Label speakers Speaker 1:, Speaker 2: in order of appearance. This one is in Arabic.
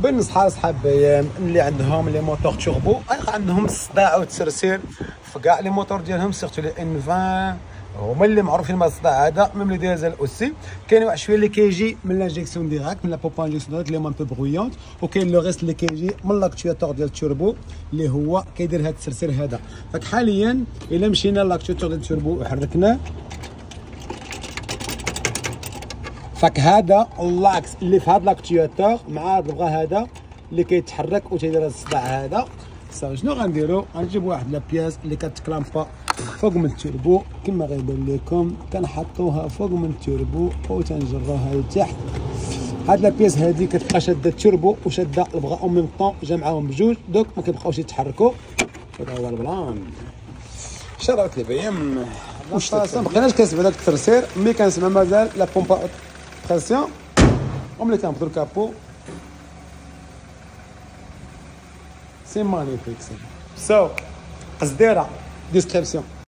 Speaker 1: بالنصح صحاب ايام اللي عندهم لي موتور توربو عندهم الصداع والتسرسير في كاع لي موتور ديالهم سيرتو لي ان 20 هما اللي معروفين مع الصداع هذا ميم لي ديزل اوسي. كاين واحد شويه اللي كيجي من لانجيكسيون ديراكت من لا بومب انجيكسيون ديراكت اللي هما ان بو برويونت، وكاين لو ريست اللي كيجي من لاكتواتور ديال التوربو اللي هو كيدير هذا التسرسير هذا. فك حاليا الا مشينا لاكتواتور ديال التوربو وحركناه فك هذا اللاكس اللي في هذا لاكتواتور مع البغا هذا اللي كيتحرك وتيدير هذا الصداع هذا. صافي شنو غنديرو؟ غنجيب واحد لابياس اللي كتكلامبا فوق من التوربو كما غيبان لكم، كنحطوها فوق من التوربو وتنجروها لتحت. هاد لابياس هادي كتبقى شاده التوربو وشاده البغا او ميم طون جا معاهم بجوج، دوك ما كيبقاوش يتحركوا. هذا هو البلان. شرات لي بيام واش ما بقيناش كنسمع داك الترسير، ملي كنسمع مازال لا بومبا بريسيون وملي كنبدو الكابو سي مانيفيك. سو قصديره ديسكريبسيون.